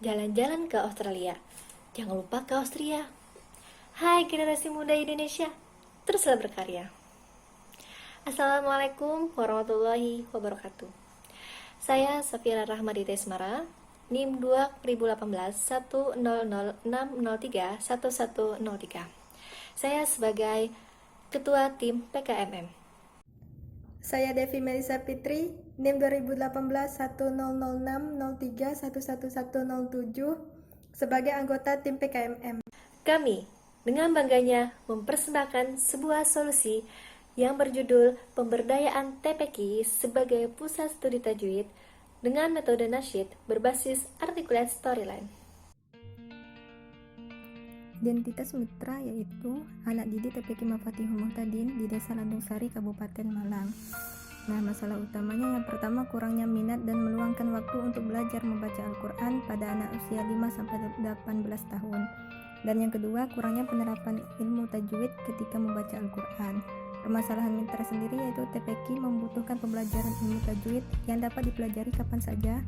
jalan-jalan ke Australia. Jangan lupa ke Austria. Hai generasi muda Indonesia, teruslah berkarya. Assalamualaikum warahmatullahi wabarakatuh. Saya Safira Rahmadita Ismara, NIM 2018 100603103. Saya sebagai Ketua Tim PKMM. Saya Devi Melisa Fitri, NIM 2018 10060311107 sebagai anggota tim PKMM. Kami dengan bangganya mempersembahkan sebuah solusi yang berjudul Pemberdayaan TPQ sebagai Pusat Studi Tajwid dengan metode nasyid berbasis articulate storyline. Identitas mitra yaitu anak didik TPQ Mafatihul Muhtadin di Desa Landung Sari, Kabupaten Malang. Nah, masalah utamanya yang pertama kurangnya minat dan meluangkan waktu untuk belajar membaca Al-Quran pada anak usia 5-18 tahun. Dan yang kedua, kurangnya penerapan ilmu tajwid ketika membaca Al-Quran. Permasalahan mitra sendiri yaitu TPQ membutuhkan pembelajaran ilmu tajwid yang dapat dipelajari kapan saja,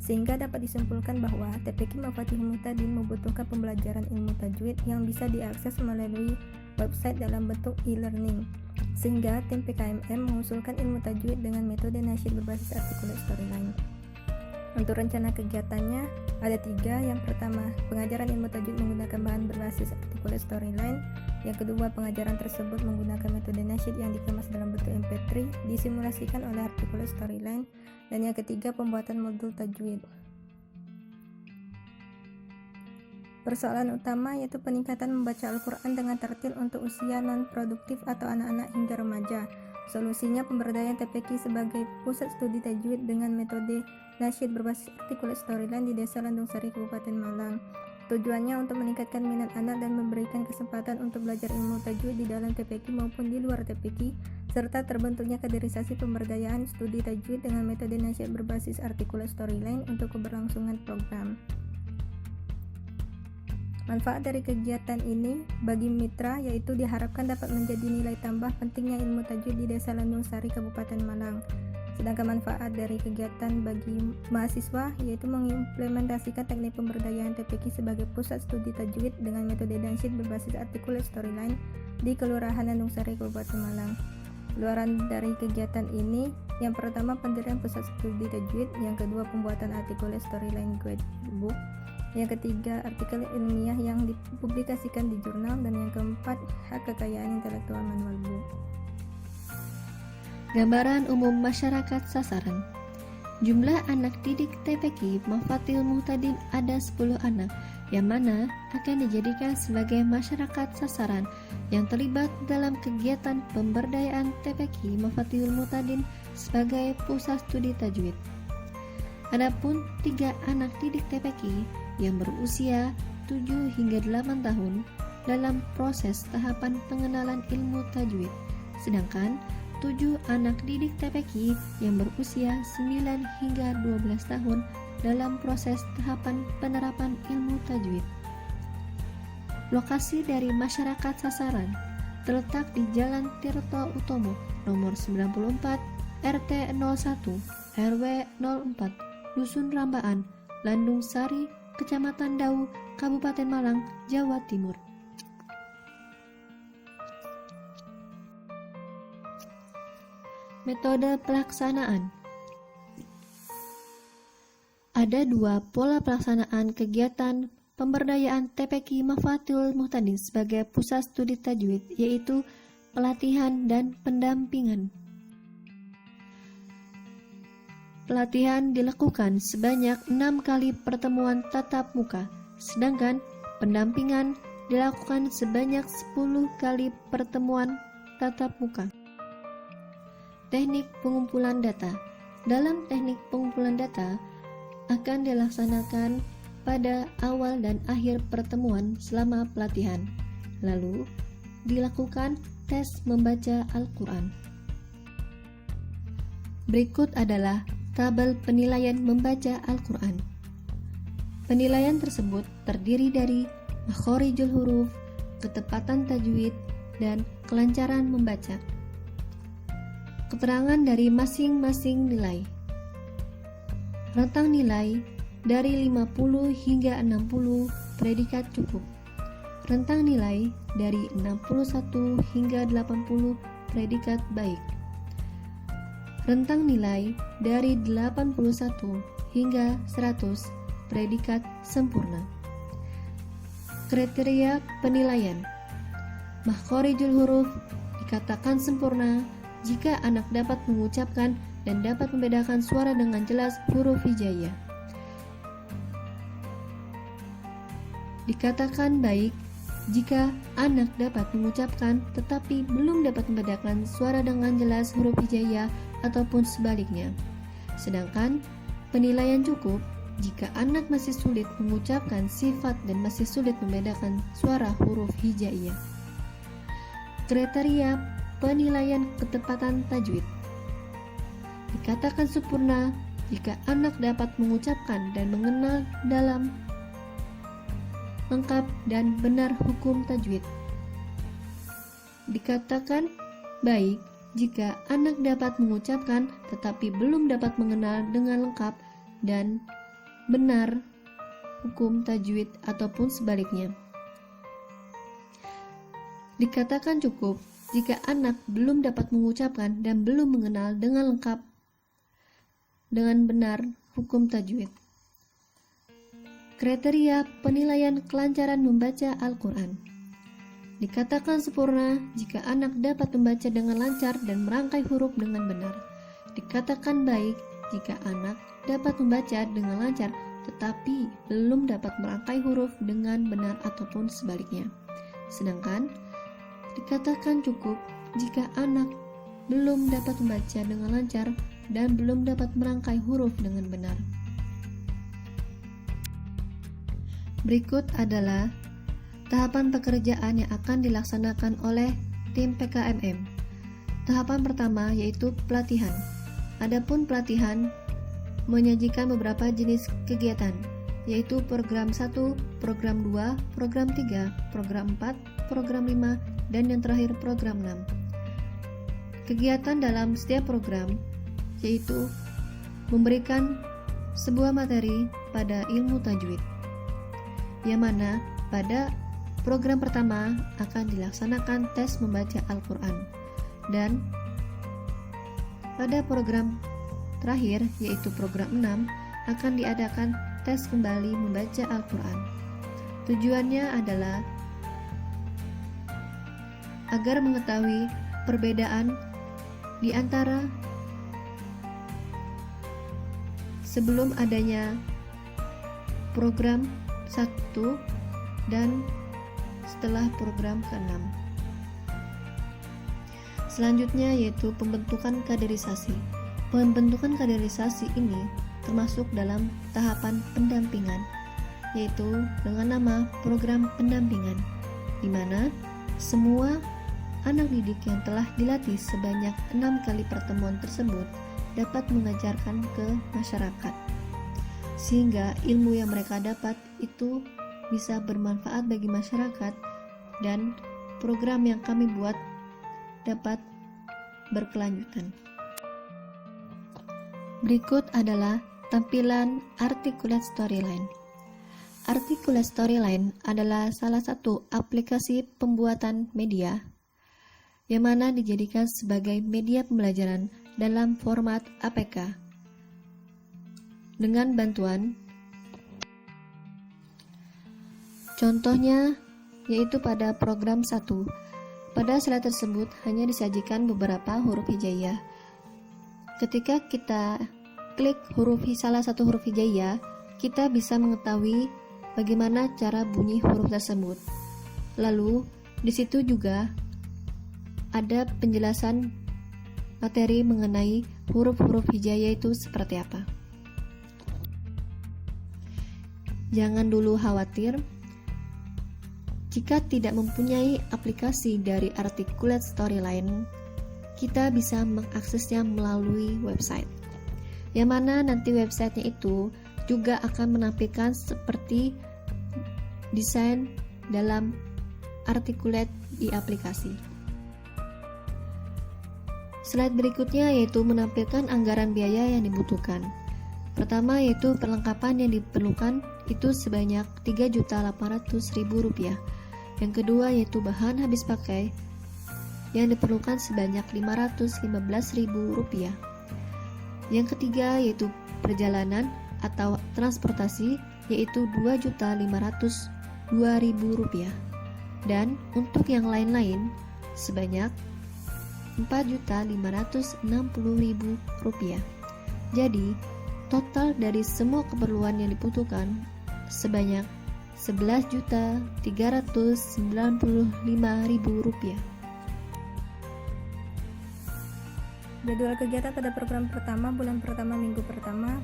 sehingga dapat disimpulkan bahwa TPQ Mafatihul Muhtadin membutuhkan pembelajaran ilmu tajwid yang bisa diakses melalui website dalam bentuk e-learning. Sehingga tim PKMM mengusulkan ilmu tajwid dengan metode nasyid berbasis articulate storyline. Untuk rencana kegiatannya ada 3. Yang pertama, pengajaran ilmu tajwid menggunakan bahan berbasis articulate storyline. Yang kedua, pengajaran tersebut menggunakan metode nasyid yang dikemas dalam bentuk MP3 disimulasikan oleh articulate storyline. Dan yang ketiga, pembuatan modul tajwid. Persoalan utama yaitu peningkatan membaca Al-Quran dengan tertil untuk usia non-produktif atau anak-anak hingga remaja. Solusinya pemberdayaan TPQ sebagai pusat studi tajwid dengan metode nasyid berbasis articulate storyline di Desa Landung Sari, Kabupaten Malang. Tujuannya untuk meningkatkan minat anak dan memberikan kesempatan untuk belajar ilmu tajwid di dalam TPQ maupun di luar TPQ, serta terbentuknya kaderisasi pemberdayaan studi tajwid dengan metode nasyid berbasis articulate storyline untuk keberlangsungan program. Manfaat dari kegiatan ini bagi mitra yaitu diharapkan dapat menjadi nilai tambah pentingnya ilmu tajwid di Desa Landung Sari, Kabupaten Malang. Sedangkan manfaat dari kegiatan bagi mahasiswa yaitu mengimplementasikan teknik pemberdayaan TPQ sebagai pusat studi tajwid dengan metode nasyid berbasis articulate storyline di Kelurahan Landung Sari, Kabupaten Malang. Keluaran dari kegiatan ini, yang pertama pendirian pusat studi tajwid, yang kedua pembuatan articulate storyline guidebook, yang ketiga artikel ilmiah yang dipublikasikan di jurnal, dan yang keempat hak kekayaan intelektual manual book. Gambaran umum masyarakat sasaran. Jumlah anak didik TPQ Mafatihul Muhtadin ada 10 anak, yang mana akan dijadikan sebagai masyarakat sasaran yang terlibat dalam kegiatan pemberdayaan TPQ Mafatihul Muhtadin sebagai pusat studi tajwid. Adapun 3 anak didik TPQ yang berusia 7 hingga 8 tahun dalam proses tahapan pengenalan ilmu tajwid, sedangkan 7 anak didik TPQ yang berusia 9 hingga 12 tahun dalam proses tahapan penerapan ilmu tajwid. Lokasi dari masyarakat sasaran terletak di Jalan Tirto Utomo, nomor 94, RT 01, RW 04, Dusun Rambaan, Landung Sari, Kecamatan Dau, Kabupaten Malang, Jawa Timur. Metode pelaksanaan. Ada 2 pola pelaksanaan kegiatan pemberdayaan TPQ Mafatihul Muhtadin sebagai pusat studi tajwid, yaitu pelatihan dan pendampingan. Pelatihan dilakukan sebanyak 6 kali pertemuan tatap muka, sedangkan pendampingan dilakukan sebanyak 10 kali pertemuan tatap muka. Teknik pengumpulan data. Dalam teknik pengumpulan data akan dilaksanakan pada awal dan akhir pertemuan selama pelatihan. Lalu dilakukan tes membaca Al-Quran. Berikut adalah tabel penilaian membaca Al-Quran. Penilaian tersebut terdiri dari makhorijul huruf, ketepatan tajwid, dan kelancaran membaca. Keterangan dari masing-masing nilai. Rentang nilai dari 50 hingga 60 predikat cukup. Rentang nilai dari 61 hingga 80 predikat baik. Rentang nilai dari 81 hingga 100 predikat sempurna. Kriteria penilaian. Makhhorijul huruf dikatakan sempurna jika anak dapat mengucapkan dan dapat membedakan suara dengan jelas huruf hijaiyah. Dikatakan baik jika anak dapat mengucapkan tetapi belum dapat membedakan suara dengan jelas huruf hijaiyah ataupun sebaliknya. Sedangkan penilaian cukup jika anak masih sulit mengucapkan sifat dan masih sulit membedakan suara huruf hijaiyah. Kriteria penilaian ketepatan tajwid. Dikatakan sempurna jika anak dapat mengucapkan dan mengenal dalam lengkap dan benar hukum tajwid. Dikatakan baik jika anak dapat mengucapkan tetapi belum dapat mengenal dengan lengkap dan benar hukum tajwid ataupun sebaliknya. Dikatakan cukup jika anak belum dapat mengucapkan dan belum mengenal dengan lengkap dengan benar hukum tajwid. Kriteria penilaian kelancaran membaca Al-Quran. Dikatakan sempurna jika anak dapat membaca dengan lancar dan merangkai huruf dengan benar. Dikatakan baik jika anak dapat membaca dengan lancar tetapi belum dapat merangkai huruf dengan benar ataupun sebaliknya. Sedangkan dikatakan cukup jika anak belum dapat membaca dengan lancar dan belum dapat merangkai huruf dengan benar. Berikut adalah tahapan pekerjaan yang akan dilaksanakan oleh tim PKMM. Tahapan pertama yaitu pelatihan. Adapun pelatihan menyajikan beberapa jenis kegiatan, yaitu program 1, program 2, program 3, program 4, program 5, dan yang terakhir program 6. Kegiatan dalam setiap program yaitu memberikan sebuah materi pada ilmu tajwid, yang mana pada program pertama akan dilaksanakan tes membaca Al-Quran, dan pada program terakhir yaitu program 6 akan diadakan tes kembali membaca Al-Quran. Tujuannya adalah agar mengetahui perbedaan di antara sebelum adanya program 1 dan setelah program ke-6. Selanjutnya yaitu pembentukan kaderisasi. Pembentukan kaderisasi ini termasuk dalam tahapan pendampingan, yaitu dengan nama program pendampingan, di mana semua anak didik yang telah dilatih sebanyak 6 kali pertemuan tersebut dapat mengajarkan ke masyarakat, sehingga ilmu yang mereka dapat itu bisa bermanfaat bagi masyarakat dan program yang kami buat dapat berkelanjutan. Berikut adalah tampilan Articulate Storyline. Articulate Storyline adalah salah satu aplikasi pembuatan media yang mana dijadikan sebagai media pembelajaran dalam format APK dengan bantuan contohnya yaitu pada program 1. Pada slide tersebut hanya disajikan beberapa huruf hijaiyah. Ketika kita klik salah satu huruf hijaiyah, kita bisa mengetahui bagaimana cara bunyi huruf tersebut. Lalu di situ juga ada penjelasan materi mengenai huruf-huruf hijaiyah itu seperti apa. Jangan dulu khawatir jika tidak mempunyai aplikasi dari Articulate Storyline. Kita bisa mengaksesnya melalui website, yang mana nanti websitenya itu juga akan menampilkan seperti desain dalam Articulate di aplikasi. Slide berikutnya yaitu menampilkan anggaran biaya yang dibutuhkan. Pertama yaitu perlengkapan yang diperlukan itu sebanyak Rp3.800.000. Yang kedua yaitu bahan habis pakai yang diperlukan sebanyak Rp515.000. Yang ketiga yaitu perjalanan atau transportasi yaitu Rp2.502.000. Dan untuk yang lain-lain sebanyak Rp4.560.000. Jadi, total dari semua keperluan yang dibutuhkan sebanyak Rp11.395.000. Jadwal kegiatan pada program pertama bulan pertama minggu pertama,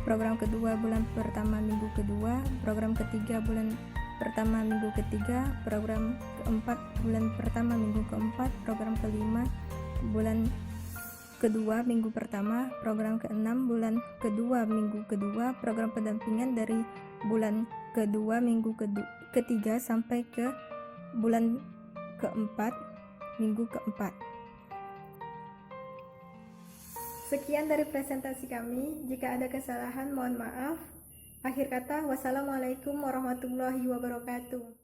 program kedua bulan pertama minggu kedua, program ketiga bulan pertama minggu ketiga, program keempat bulan pertama minggu keempat, program kelima bulan kedua minggu pertama, program keenam bulan kedua minggu kedua, program pendampingan dari bulan kedua minggu ketiga sampai ke bulan keempat minggu keempat. Sekian dari presentasi kami. Jika ada kesalahan mohon maaf. Akhir kata, wassalamualaikum warahmatullahi wabarakatuh.